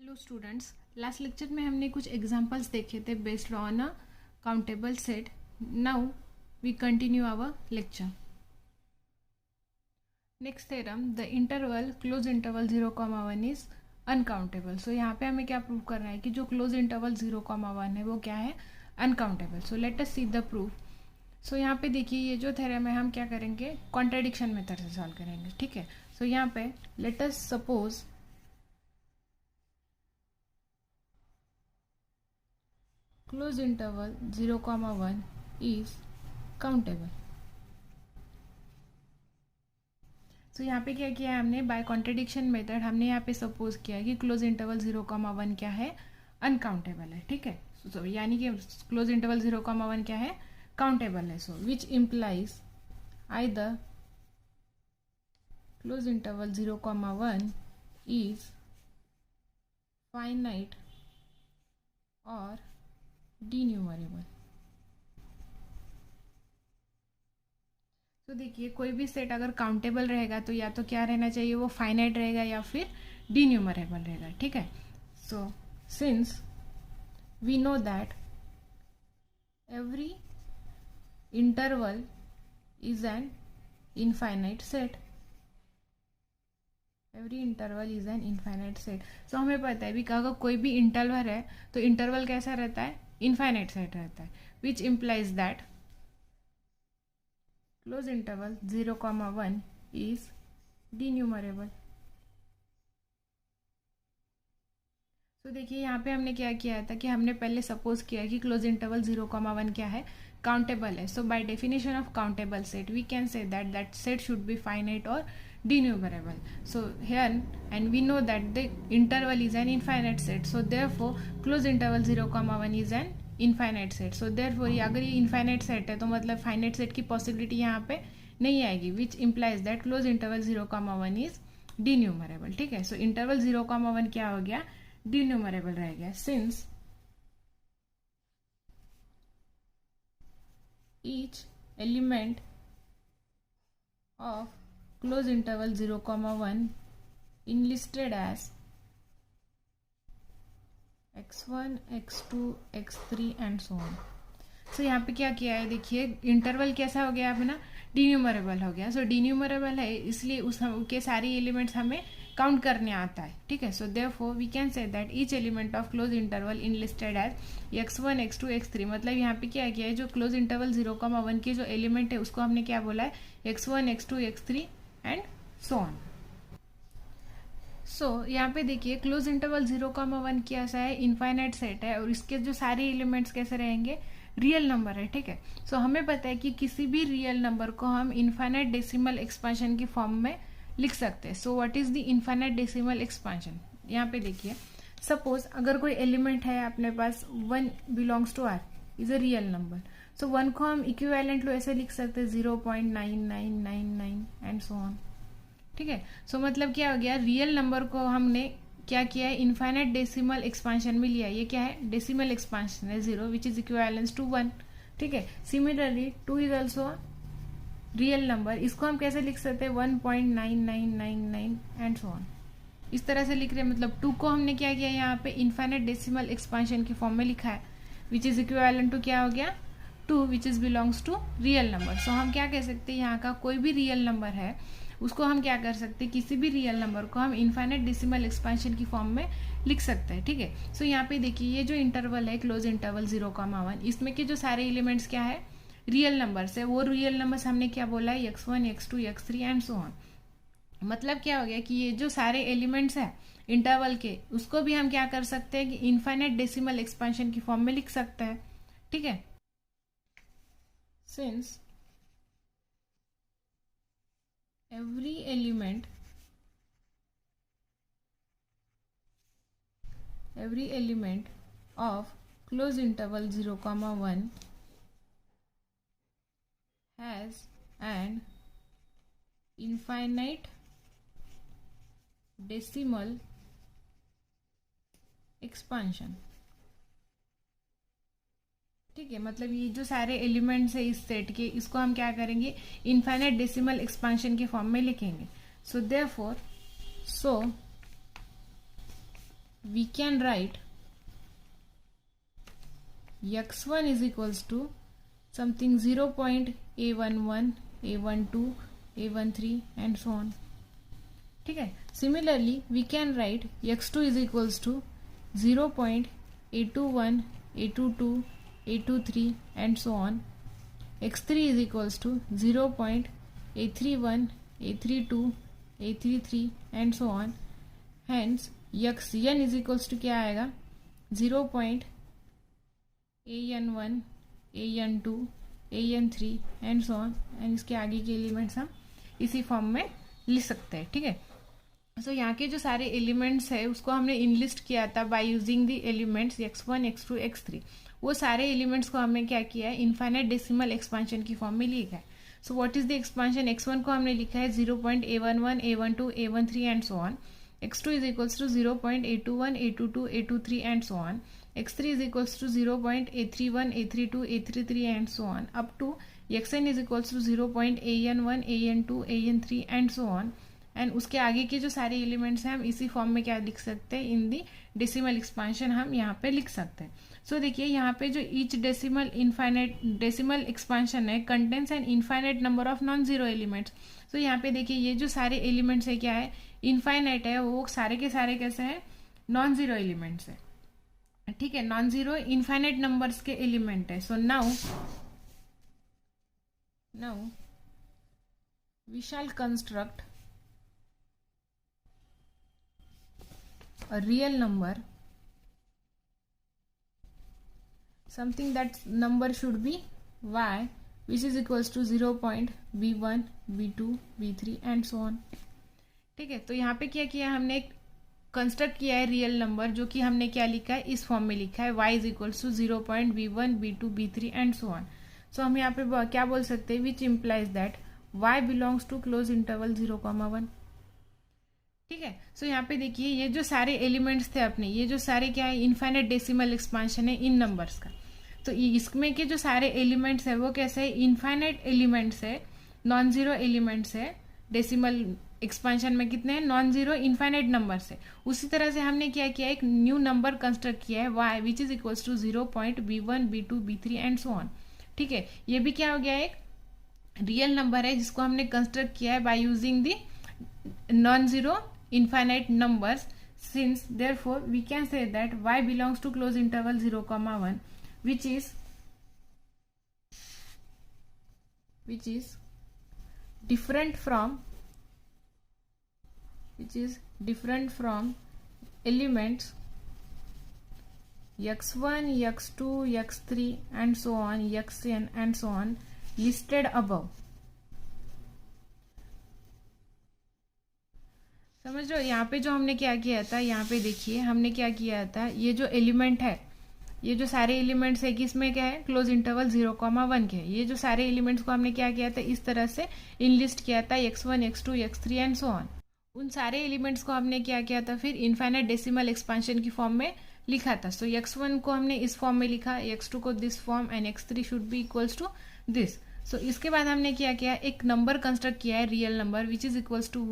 Hello students, last lecture में हमने कुछ एग्जांपल्स देखे थे based on a countable set. Now we continue our lecture. Next theorem, the interval close interval 0,1 is uncountable. So यहाँ पे हमें क्या प्रूव करना है कि जो क्लोज इंटरवल 0,1 है वो क्या है, uncountable. So let us see the proof. So यहाँ पे देखिए, ये जो थ्योरम है हम क्या करेंगे, कॉन्ट्रडिक्शन मेथड से सॉल्व करेंगे. ठीक है. सो यहाँ पे let us suppose closed interval 0,1 is countable. तो यहाँ पे क्या किया है हमने, बाय कॉन्ट्रडिक्शन मेथड हमने यहाँ पे सपोज किया है कि क्लोज इंटरवल 0,1 क्या है, अनकाउंटेबल है. ठीक है. सो यानी कि क्लोज इंटरवल 0,1 क्या है, काउंटेबल है. So which implies either close interval 0,1 is finite और डिन्यूमरेबल. तो देखिए, कोई भी सेट अगर काउंटेबल रहेगा तो या तो क्या रहना चाहिए, वो फाइनाइट रहेगा या फिर डिन्यूमरेबल रहेगा. ठीक है. So since we know that every interval is an infinite set. Every interval is an infinite set. So हमें पता है भी अगर कोई भी इंटरवल है तो इंटरवल कैसा रहता है, इनफाइनाइट सेट रहता है. Which implies that close interval 0,1 is denumerable. तो देखिए, यहाँ पे हमने क्या किया था कि हमने पहले सपोज किया कि क्लोज इंटरवल 0,1 क्या है, काउंटेबल है. So by definition of countable set we can say that set should be finite और denumerable. So here, and we know that the interval is an infinite set. So therefore close interval 0,1 is an infinite set. So therefore अगर ये infinite set है तो मतलब finite set की possibility यहाँ पे नहीं आएगी, which implies that close interval 0,1 is denumerable. ठीक है. So interval 0,1 क्या हो गया, denumerable रह गया. Since each element of close interval 0,1 enlisted as x1, x2, x3 and so on. So यहाँ पे क्या किया है, देखिए इंटरवल कैसा हो गया अपना, डिन्यूमरेबल हो गया. सो डिन्यूमरेबल है इसलिए उसके सारे एलिमेंट्स हमें काउंट करने आता है. ठीक है. So therefore we can say that each element of close interval enlisted as x1, x2, x3. मतलब यहाँ पे क्या किया है, जो क्लोज इंटरवल 0,1 के जो एलिमेंट है उसको हमने क्या बोला है, x1, x2, x3 and so on. So यहाँ पे देखिए, क्लोज इंटरवल 0,1 कैसा है, इनफाइनाइट सेट है और इसके जो सारे एलिमेंट्स कैसे रहेंगे, रियल नंबर है. ठीक है. सो हमें पता है कि किसी भी रियल नंबर को हम इनफाइनाइट डेसिमल एक्सपांशन की फॉर्म में लिख सकते हैं. So what is the infinite decimal expansion. यहाँ पे देखिए, सपोज अगर कोई एलिमेंट है अपने पास 1 belongs to R, is a real number. So 1 को हम इक्विवेलेंट लो ऐसे लिख सकते हैं 0.9999 एंड सो ऑन. ठीक है. सो मतलब क्या हो गया, रियल नंबर को हमने क्या किया है, इनफाइनाइट डेसिमल एक्सपांशन में लिया. ये क्या है, डेसिमल एक्सपांशन है 0 विच इज इक्विवेलेंस टू 1. ठीक है. Similarly 2 is also real number. इसको हम कैसे लिख सकते हैं, 1.9999 एंड सो ऑन. इस तरह से लिख रहे हैं. मतलब 2 को हमने क्या किया, यहाँ पे इनफाइनाइट डेसिमल एक्सपांशन की फॉर्म में लिखा है, विच इज इक्विवेलेंट टू क्या हो गया, 2 which is belongs to real number. So हम क्या कह सकते हैं, यहाँ का कोई भी रियल नंबर है उसको हम क्या कर सकते हैं, किसी भी रियल नंबर को हम इनफाइनाइट डेसिमल एक्सपांशन की फॉर्म में लिख सकते हैं. ठीक है. सो यहाँ पे देखिए, ये जो इंटरवल है क्लोज इंटरवल 0,1, इसमें के जो सारे एलिमेंट्स क्या है, रियल नंबर्स है. वो रियल नंबर्स हमने क्या बोला है, x1, x2, x3 and so on. मतलब क्या हो गया कि ये जो सारे एलिमेंट्स है इंटरवल के, उसको भी हम क्या कर सकते हैं कि इनफाइनाइट डेसिमल एक्सपांशन की फॉर्म में लिख सकते हैं. ठीक है. Since every element of close interval 0,1 has an infinite decimal expansion. ठीक है. मतलब ये जो सारे एलिमेंट्स है इस सेट के, इसको हम क्या करेंगे, इनफाइनाइट डेसिमल एक्सपांशन की फॉर्म में लिखेंगे. So therefore we can write x1 is equals to something 0.a11, a12, a13 and so on. ठीक है. Similarly we can write x2 is equals to 0.a21, a22, a23 and so on. x3 is equals to 0.a31, a32, a33 and so on. Hence xn is equals to क्या आएगा 0.an1, an2, an3 and so on. And इसके आगे के elements हम इसी form में लिख सकते हैं. ठीक है. सो यहाँ के जो सारे एलिमेंट्स है उसको हमने इनलिस्ट किया था by using the elements x1, x2, x3. वो सारे एलिमेंट्स को हमने क्या किया है इनफाइनाइट डेसिमल एक्सपांशन की फॉर्म में लिखा है. सो what is the expansion. x1 को हमने लिखा है 0.a11, a12, a13 and so on. x2 is equals to 0.a21, a22, a23 and so on. x3 is equals to 0.a31, a32, a33 and so on up to xn is equals to 0.an1, an2, an3 and so on. And उसके आगे के जो सारे elements हैं हम इसी form में क्या लिख सकते हैं इन दी डेसिमल एक्सपांशन हम यहाँ पे लिख सकते हैं. सो देखिए यहाँ पे जो each decimal infinite decimal expansion है contains an infinite number of non zero elements. So यहाँ पे देखिए ये जो सारे एलिमेंट्स है क्या है इनफाइनाइट है. वो सारे के सारे कैसे हैं नॉन जीरो एलिमेंट्स है. ठीक है. नॉन जीरो इनफाइनाइट नंबर्स के एलिमेंट है. So now we shall construct a real number, something that number should be y which is equals to 0.b1, b2, b3 and so on. ठीक है. तो यहाँ पे क्या किया हमने कंस्ट्रक्ट किया है रियल नंबर जो कि हमने क्या लिखा है इस फॉर्म में लिखा है y is equals to 0.b1, b2, b3 and so on. So हम यहाँ पे क्या बोल सकते हैं which implies that y belongs to close interval 0,1. ठीक है. सो यहाँ पे देखिए ये जो सारे एलिमेंट्स थे अपने ये जो सारे क्या है इनफाइनाइट डेसिमल एक्सपांशन है इन नंबर्स का. तो इसमें के जो सारे एलिमेंट्स है वो कैसे है इनफाइनाइट एलिमेंट्स है नॉन जीरो एलिमेंट्स है. डेसिमल एक्सपांशन में कितने हैं नॉन जीरो इनफाइनाइट नंबर्स है. उसी तरह से हमने क्या किया एक न्यू नंबर कंस्ट्रक्ट किया है y which is equals to 0.b1, b2, b3 and so on. ठीक है. ये भी क्या हो गया एक रियल नंबर है जिसको हमने कंस्ट्रक्ट किया है by using the non zero infinite numbers. Since therefore we can say that y belongs to close interval 0,1 which is different from elements x1, x2, x3 and so on, xn and so on listed above. समझ रहे हो. यहाँ पे जो हमने क्या किया था यहाँ पे देखिए हमने क्या किया था ये जो एलिमेंट है ये जो सारे एलिमेंट्स है किसमें क्या है क्लोज इंटरवल 0,1 के. ये जो सारे एलिमेंट्स को हमने क्या किया था इस तरह से इनलिस्ट किया था x1, x2, x3 and so on. उन सारे एलिमेंट्स को हमने क्या किया था फिर इनफाइनाइट डेसिमल एक्सपांशन की फॉर्म में लिखा था. सो x1 को हमने इस फॉर्म में लिखा x2 को this form and x3 should be equals to this. So इसके बाद हमने क्या किया एक नंबर कंस्ट्रक्ट किया है real number which is equals to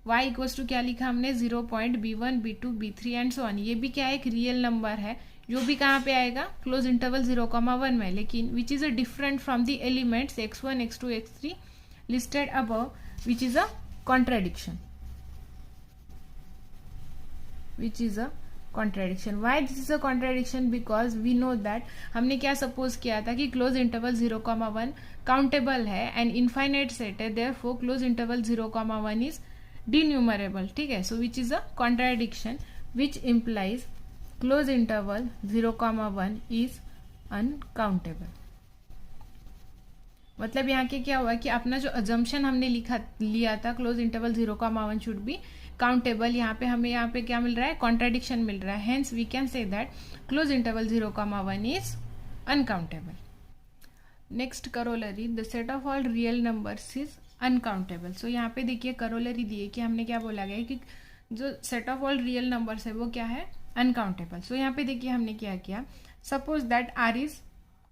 y equals to क्या लिखा हमने 0.b1, b2, b3 and so on. ये भी क्या है एक रियल नंबर है जो भी कहाँ पे आएगा क्लोज इंटरवल 0,1 में लेकिन विच is a different from the elements x1, x2, x3 listed above which is a contradiction. Why this is a contradiction? Because we know that हमने क्या सपोज किया था कि क्लोज इंटरवल 0,1 काउंटेबल है एंड इनफाइनाइट सेट है therefore close interval 0,1 is denumerable. ठीक है. So which is a contradiction which implies close interval 0,1 is uncountable. मतलब यहाँ के क्या हुआ कि अपना जो अजम्पशन हमने लिया था close interval 0,1 should be countable. यहाँ पे हमें यहाँ पे क्या मिल रहा है कॉन्ट्राडिक्शन मिल रहा है. Hence we can say that close interval 0,1 is uncountable. Next corollary the set of all real numbers is uncountable. So यहाँ पे देखिए करोलरी दिए कि हमने क्या बोला गया कि जो set of all real numbers है वो क्या है अनकाउंटेबल. सो यहाँ पे देखिए हमने क्या किया suppose that R is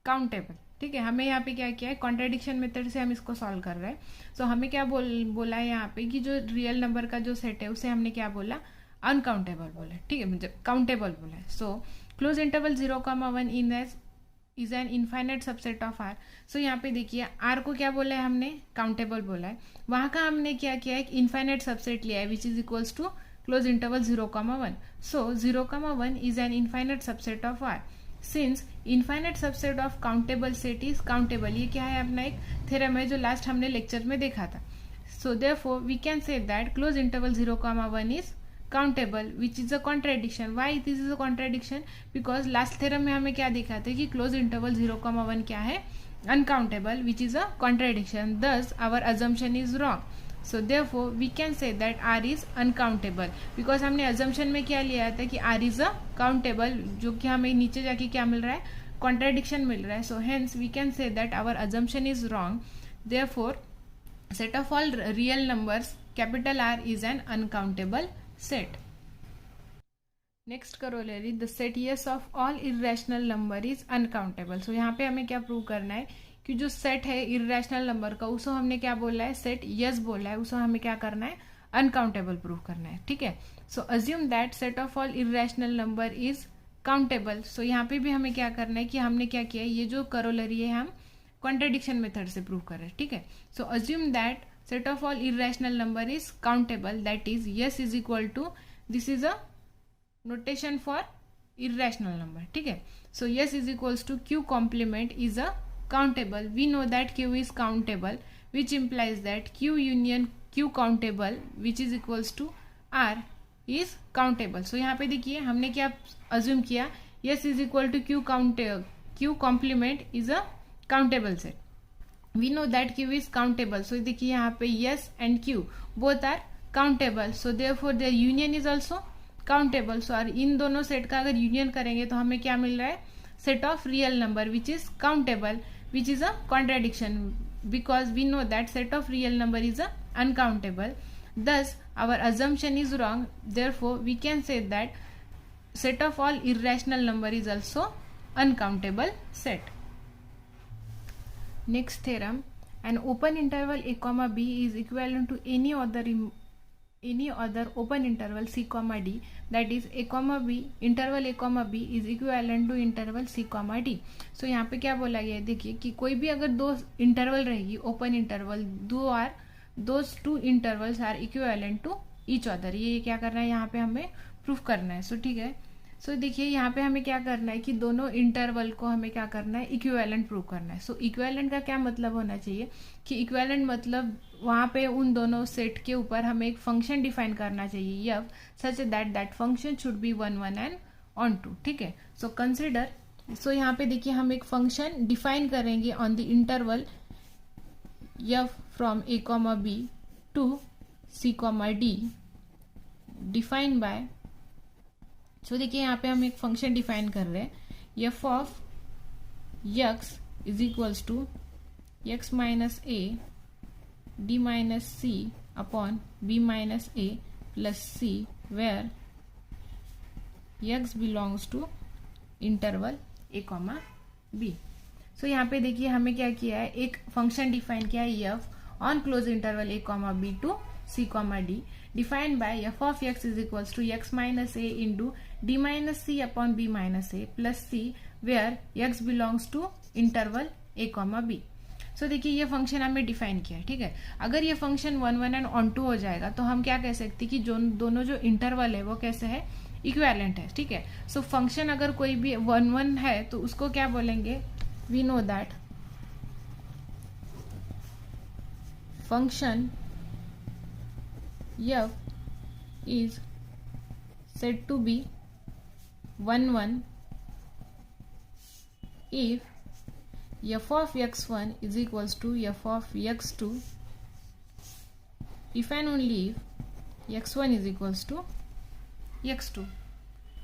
countable. ठीक है. हमें यहाँ पे क्या किया है कॉन्ट्राडिक्शन मेथड से हम इसको सॉल्व कर रहे हैं. सो हमें क्या बोला है यहाँ पे कि जो रियल नंबर का जो सेट है उसे हमने क्या बोला अनकाउंटेबल बोला है, ठीक है, मतलब काउंटेबल बोला है. So close interval 0,1 in as is an infinite subset of R. So यहाँ पे देखिए आर को क्या बोला है हमने, काउंटेबल बोला है. वहां का हमने क्या किया, एक इनफाइनाइट सबसेट लिया है which is equals to close interval 0,1. So 0,1 is an infinite subset of R. Since infinite subset of countable set is countable, ये क्या है अपना एक थ्योरम है जो लास्ट हमने लेक्चर में देखा था. So therefore we can say that close interval 0,1 is countable, which is a contradiction. Why this is a contradiction? Because last theorem में हमें क्या देखा था कि close interval 0,1 क्या है, uncountable, which is a contradiction. Thus our assumption is wrong. So therefore we can say that R is uncountable because हमने assumption में क्या लिया था कि R is a countable, जो कि हमें नीचे जाके क्या मिल रहा है, contradiction मिल रहा है. So hence we can say that our assumption is wrong. Therefore set of all real numbers capital R is an uncountable set. Next corollary, the set yes of all irrational number is uncountable. So यहाँ पे हमें क्या prove करना है कि जो set है irrational number का उसको हमने क्या बोला है, सेट यस बोला है, उसको हमें क्या करना है, अनकाउंटेबल प्रूव करना है, ठीक है. So assume that set of all irrational number is countable. So यहाँ पे भी हमें क्या करना है कि हमने क्या किया है, ये जो करोलरी है हम कॉन्ट्रेडिक्शन मेथड से प्रूव कर रहे हैं, ठीक है. So assume that set of all irrational number is countable, that is yes is equal to, this is a notation for irrational number, ठीक है. So yes is equals to q complement is a countable. We know that q is countable, which implies that q union q countable which is equals to r is countable. So यहाँ पे देखिए हमने क्या assume किया, yes is equal to q complement is a countable set. We know that q is countable. So देखिए यहाँ पे yes and q both are countable. So therefore their union is also countable. So इन दोनों set का अगर union करेंगे तो हमें क्या मिल रहा है, set of real number which is countable, which is a contradiction because we know that set of real number is a uncountable. Thus our assumption is wrong. Therefore we can say that set of all irrational number is also uncountable set. Next theorem, an open interval a comma b is equivalent to any other open interval c comma d, that is a comma b interval a comma b is equivalent to interval c comma d. So यहाँ पे क्या बोला गया है, देखिए कि कोई भी अगर दो इंटरवल रहेगी open interval, those two intervals are equivalent to each other. ये क्या करना है यहाँ पे हमें प्रूफ करना है. सो ठीक है. सो देखिए यहाँ पे हमें क्या करना है कि दोनों इंटरवल को हमें क्या करना है, इक्विवेलेंट प्रूव करना है. सो इक्विवेलेंट का क्या मतलब होना चाहिए कि इक्विवेलेंट मतलब वहां पे उन दोनों सेट के ऊपर हमें एक फंक्शन डिफाइन करना चाहिए F such that function should be 1 1 and on 2, ठीक है. सो कंसिडर, सो यहाँ पे देखिए हम एक फंक्शन डिफाइन करेंगे on the interval f from a comma b to c comma d define by, so देखिए यहाँ पे हम एक फंक्शन डिफाइन कर रहे हैं, f of x is equals to x minus a d minus c upon b minus a plus c, where x belongs to interval a comma b. So यहाँ पे देखिए हमें क्या किया है, एक फंक्शन डिफाइन किया है f on close interval a comma b to c comma d defined by f of x is equals to x minus a into d minus c upon b minus a plus c, where x belongs to interval a comma b. सो देखिए ये function हमने define किया है, ठीक है. अगर ये function 1 1 and on 2 हो जाएगा तो हम क्या कह सकते हैं कि जो दोनों जो इंटरवल है वो कैसे है, इक्विवेलेंट है, ठीक है. सो फंक्शन अगर कोई भी 1 1 है तो उसको क्या बोलेंगे, we know that function f is said to be 1 1 if f of x1 is equals to f of x2 if and only if x1 is equals to x2.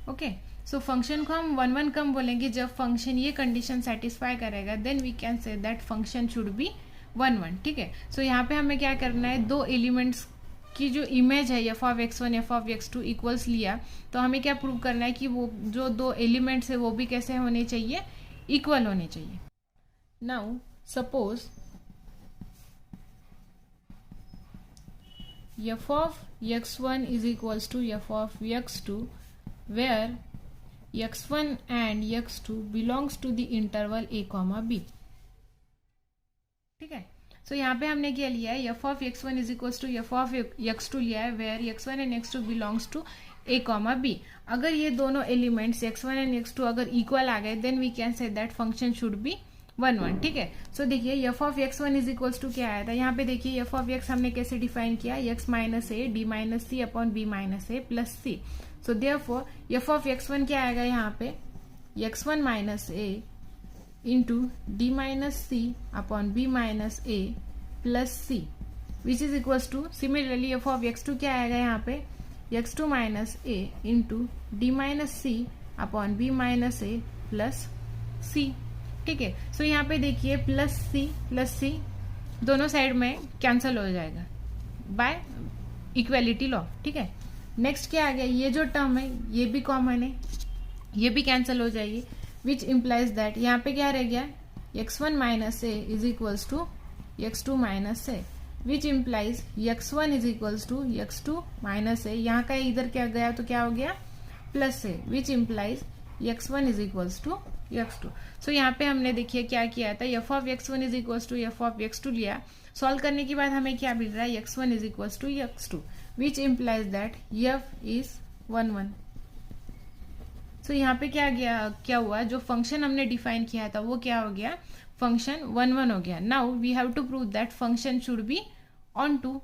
Okay. So function को हम 1 1 कम बोलेंगे जब function ये condition satisfy करेगा, then we can say that function should be 1 1, ठीक है. सो यहाँ पे हमें क्या करना है, दो एलिमेंट्स की जो इमेज है F of x1 F of x2 equals लिया तो हमें क्या प्रूव करना है कि वो जो दो एलिमेंट्स है वो भी कैसे होने चाहिए, इक्वल होने चाहिए. Now suppose f of x1 is equals to f of x2 where x1 and x2 belongs to the interval a comma b. ठीक है, सो यहाँ पे हमने क्या लिया है, f of x1 is equals to f of x2 लिया है where x1 and x2 belongs to a comma b. अगर ये दोनों एलिमेंट्स x1 and x2 अगर इक्वल आ गए then we can say that function should be 1 1. ठीक है, सो देखिए f of x1 is equals to क्या आया था, यहाँ पे देखिए f of x हमने कैसे डिफाइन किया, x minus a d minus c upon b minus a plus c. So therefore f of x1 क्या आएगा यहाँ पे, x1 minus a into d minus c upon b minus a plus c which is equals to similarly f of x2 क्या आएगा यहाँ पे, x2 minus a into d minus c upon b minus a plus c. ठीक है, सो यहाँ पे देखिए plus सी दोनों साइड में कैंसल हो जाएगा बाय इक्वेलिटी लॉ. ठीक है, नेक्स्ट क्या आ गया, ये जो टर्म है ये भी कॉमन है, ये भी कैंसल हो जाएगी विच इम्प्लाइज दैट यहाँ पे क्या रह गया, x1 minus a is equals to x2 minus a which implies x1 is equals to x2 minus a. यहाँ का इधर क्या गया तो क्या हो गया plus a which implies x1 is equals to x2. So यहाँ पे हमने देखिए क्या किया था, f of x1 is equals to f of x2 लिया, सॉल्व करने के बाद हमें क्या मिल रहा है, x1 is equals to x2 which implies that f is 1 1. So यहाँ पे क्या हुआ, जो फंक्शन हमने डिफाइन किया था वो क्या हो गया, फंक्शन 1 1 हो गया. Now we have to prove that function should be onto.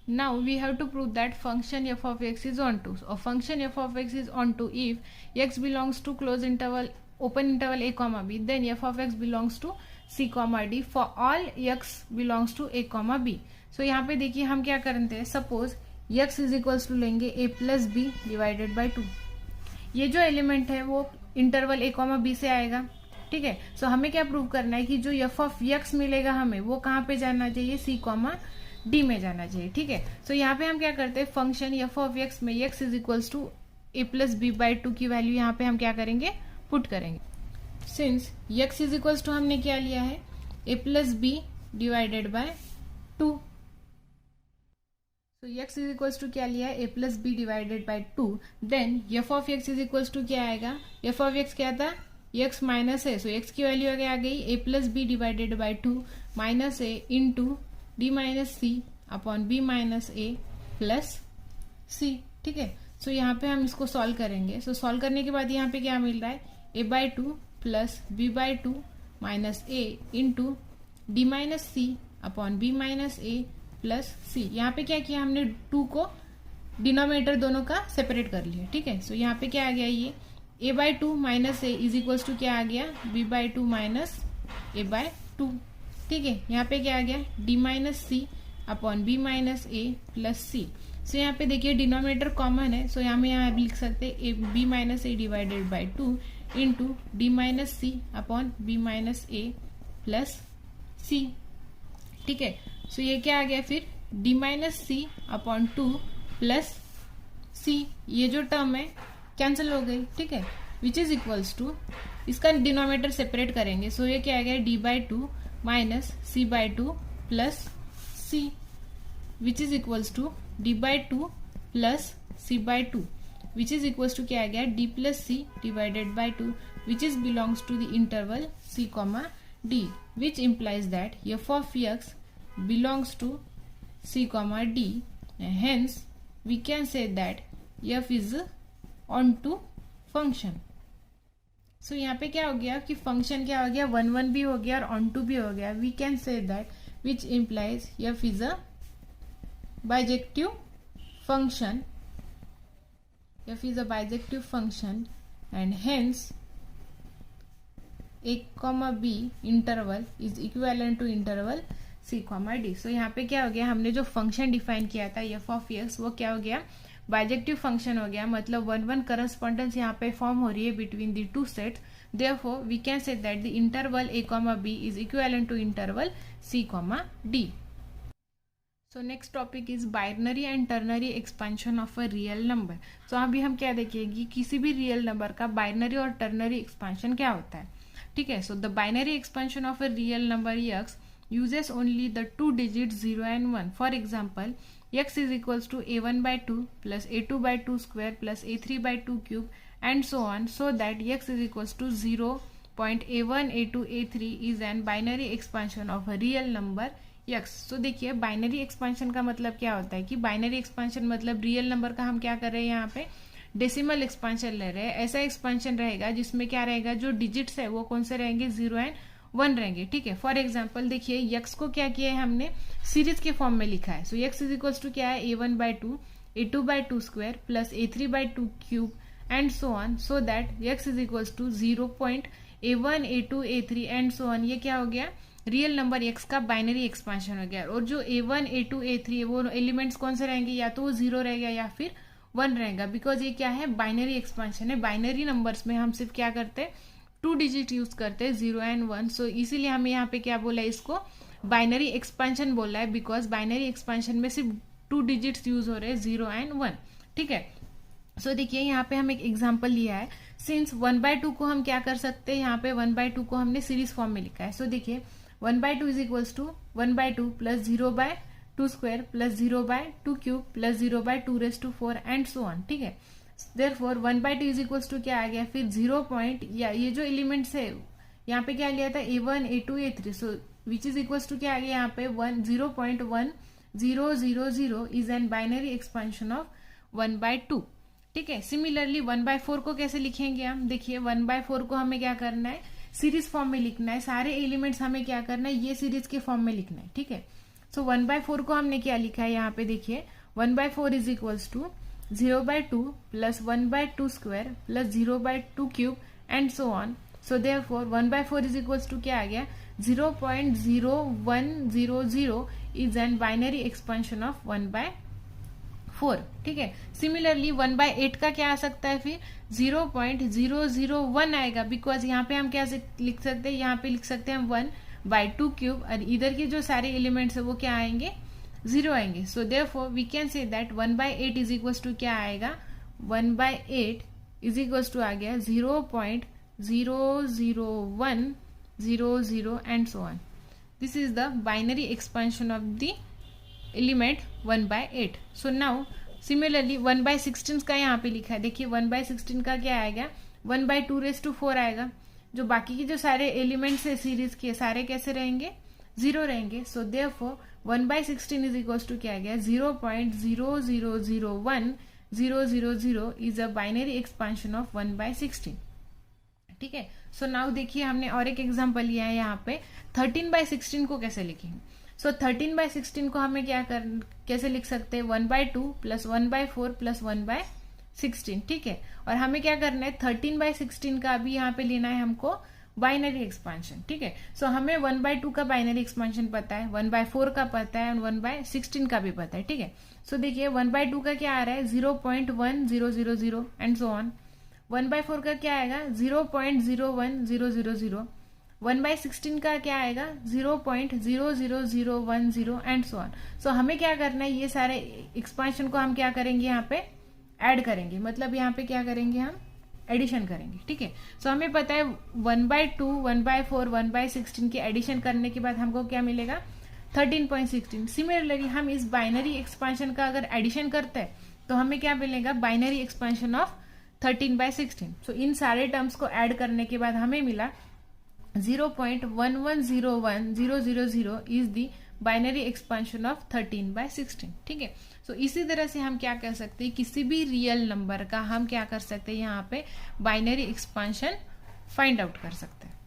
Now we have to prove that function f of x is onto. A function f of x is onto if x belongs to close interval open interval a comma b, then f of x belongs to c comma d for all x belongs to a comma b. So यहाँ पे देखिए हम क्या करते हैं, suppose x is equals to लेंगे a plus b divided by 2. ये जो एलिमेंट है वो इंटरवल a कॉमा b से आएगा. ठीक है, सो हमें क्या प्रूव करना है कि जो f ऑफ x मिलेगा हमें वो कहाँ पे जाना चाहिए, c कॉमा डी में जाना चाहिए. ठीक है, सो यहाँ पे हम क्या करते हैं, फंक्शन f ऑफ x में x is equals to a plus b by 2 की वैल्यू यहाँ पे हम क्या करेंगे, पुट करेंगे. Since x is equals to हमने क्या लिया है, a plus b divided by 2. So x is equals to क्या लिया है, a plus b divided by 2. Then f of x is equals to क्या आएगा, f ऑफ x क्या था, x माइनस है, सो x की वैल्यू आ गई a plus b divided by 2 minus a into d minus c upon b minus a plus c. ठीक है, सो यहाँ पे हम इसको सॉल्व करेंगे. सो सॉल्व करने के बाद यहाँ पे क्या मिल रहा है, a by 2 plus b by 2 minus a into d minus c upon b minus a plus c. यहाँ पे क्या किया हमने, 2 को डिनोमिनेटर दोनों का सेपरेट कर लिया. ठीक है, सो यहाँ पे क्या आ गया, ये a by 2 minus a is equals to क्या आ गया, b by 2 minus a by 2. ठीक है, यहाँ पे क्या आ गया, d minus c upon b minus a plus c. So यहाँ पे देखिए डिनोमिनेटर कॉमन है, सो यहाँ लिख सकते हैं b minus a divided by 2 into d minus c upon b minus a plus c. ठीक है, सो ये क्या आ गया फिर, d minus c upon 2 plus c. ये जो टर्म है कैंसिल हो गई. ठीक है, विच इज इक्वल्स टू, इसका डिनोमिनेटर सेपरेट करेंगे. सो ये क्या आ गया, d by 2 minus c by 2 plus c which is equals to D by 2 plus c by 2 which is equals to क्या आ गया, d plus c divided by 2 which is belongs to the interval c comma d which implies that f of x belongs to c comma d. Hence we can say that f is onto function. सो यहाँ पे क्या हो गया कि function क्या हो गया, 1 1 भी हो गया और ऑन टू भी हो गया. We can say that which implies f is a bijective function, f is a bijective function and hence a comma b interval is equivalent to interval c comma d. सो यहाँ पे क्या हो गया, हमने जो फंक्शन डिफाइन किया था f of x वो क्या हो गया, बाइजेक्टिव फंक्शन हो गया. मतलब 1 1 करस्पॉन्डेंस यहाँ पे फॉर्म हो रही है between the two sets. Therefore we can say that the interval a comma b is equivalent to interval c comma d. So next topic is binary and ternary expansion of a real number. So अभी हम क्या देखेंगे, किसी भी real number का binary और ternary expansion क्या होता है. ठीक है, so the binary expansion of a real number x uses only the 2 digits 0 and 1. For example, x is equals to a1/2 plus a2/2 square plus a3/2 cube and so on, so that x is equals to 0.a1 a2 a3 is an binary expansion of a real number x। तो देखिए binary expansion का मतलब क्या होता है कि binary expansion मतलब real number का हम क्या कर रहे हैं यहाँ पे डेसिमल एक्सपांशन ले रहे हैं। ऐसा एक्सपांशन रहेगा जिसमें क्या रहेगा, जो डिजिट्स है वो कौन से रहेंगे, 0 एंड 1 रहेंगे। ठीक है, फॉर एग्जाम्पल देखिए x को क्या किया है हमने सीरीज के फॉर्म में लिखा है। So x is equals to क्या है a1/2 a2/2 square plus a3/2 cube and so on, so that x is equals to 0.a1 a2 a3 and so on. ये क्या हो गया, रियल नंबर x का बाइनरी एक्सपांशन हो गया। और जो a1 a2 a3 वो एलिमेंट्स कौन से रहेंगे, या तो वो 0 रहेगा या फिर 1 रहेगा, बिकॉज ये क्या है बाइनरी एक्सपांशन है। बाइनरी नंबर्स में हम सिर्फ क्या करते हैं 2 डिजिट यूज करते हैं 0 एंड 1। सो इसीलिए हमें यहाँ पे क्या बोला है, इसको बाइनरी एक्सपांशन बोला है, बिकॉज बाइनरी एक्सपांशन में सिर्फ 2 डिजिट्स यूज हो रहे हैं 0 एंड 1। ठीक है, सो देखिए यहाँ पे हम एक एग्जाम्पल लिया है। सिंस 1/2 को हम क्या कर सकते हैं, यहाँ पे 1/2 को हमने सीरीज फॉर्म में लिखा है। सो देखिए 1/2 is equals to 1/2 plus 0/2 square plus 0/2 cube plus 0/2 raise to 4 and so on. ठीक है, देयरफॉर 1/2 इज इक्वल्स टू क्या आ गया, फिर 0 पॉइंट या ये जो एलिमेंट्स है यहाँ पे क्या लिया था a1 a2 a3, so which is equals to क्या आ गया यहाँ पे 0.1000 is an binary expansion of 1/2। ठीक है, सिमिलरली 1/4 को कैसे लिखेंगे हम, देखिए 1/4 को हमें क्या करना है सीरीज फॉर्म में लिखना है। सारे एलिमेंट्स हमें क्या करना है ये सीरीज के फॉर्म में लिखना है। ठीक है, सो 1/4 को हमने क्या लिखा है यहाँ पे देखिए 1/4 is equals to 0/2 plus 1/2 square plus 0/2 cube and so on. So therefore 1/4 is equals to क्या आ गया 0.0100 is an binary expansion of 1/4। ठीक है, सिमिलरली 1/8 का क्या आ सकता है, फिर 0.001 आएगा, बिकॉज यहाँ पे हम क्या लिख सकते हैं, यहाँ पे लिख सकते हैं 1/2 क्यूब और इधर के जो सारे एलिमेंट्स है वो क्या आएंगे 0 आएंगे। So therefore we can say that 1/8 is equals to क्या आएगा 1/8 इज इक्वल्स टू आ गया 0.00100 and so on. This is the binary expansion of the element 1/8। So now similarly 1/16 का यहाँ पे लिखा है, देखिए 1/16 का क्या आएगा 1/2 रेज टू 4 आएगा। जो बाकी के जो सारे एलिमेंट्स है सीरीज के सारे कैसे रहेंगे 0 रहेंगे। So therefore 1/16 is equals to क्या आ गया 0.0001000 is a binary expansion of 1/16। ठीक है, सो नाउ देखिए हमने और एक एग्जांपल लिया है यहाँ पे 13/16 को कैसे लिखेंगे। सो 13/16 को हमें कैसे लिख सकते हैं 1/2 प्लस 1/4 प्लस 1/16। ठीक है, और हमें क्या करना है 13/16 का भी यहाँ पे लेना है हमको बाइनरी एक्सपांशन। ठीक है, सो हमें 1/2 का बाइनरी एक्सपांशन पता है, 1/4 का पता है और 1/16 का भी पता है। ठीक है, सो देखिए 1/2 का क्या आ रहा है 0.1000 एंड सो ऑन। 1/4 का क्या आएगा 0.01000। 1/16 का क्या आएगा 0.00010 एंड सो ऑन। सो हमें क्या करना है ये सारे एक्सपांशन को हम क्या करेंगे यहाँ पे ऐड करेंगे, मतलब यहाँ पे क्या करेंगे हम एडिशन करेंगे। ठीक है, सो हमें पता है 1/2 1/4 1/16 की एडिशन करने के बाद हमको क्या मिलेगा 13.16। सिमिलरली हम इस बाइनरी एक्सपांशन का अगर एडिशन करते हैं तो हमें क्या मिलेगा बाइनरी एक्सपांशन ऑफ 13/16। सो इन सारे टर्म्स को ऐड करने के बाद हमें मिला 0.110100 is the binary expansion of 13/16। ठीक है, सो इसी तरह से हम क्या कर सकते हैं किसी भी रियल नंबर का हम क्या कर सकते हैं यहाँ पे बाइनरी एक्सपांशन फाइंड आउट कर सकते हैं।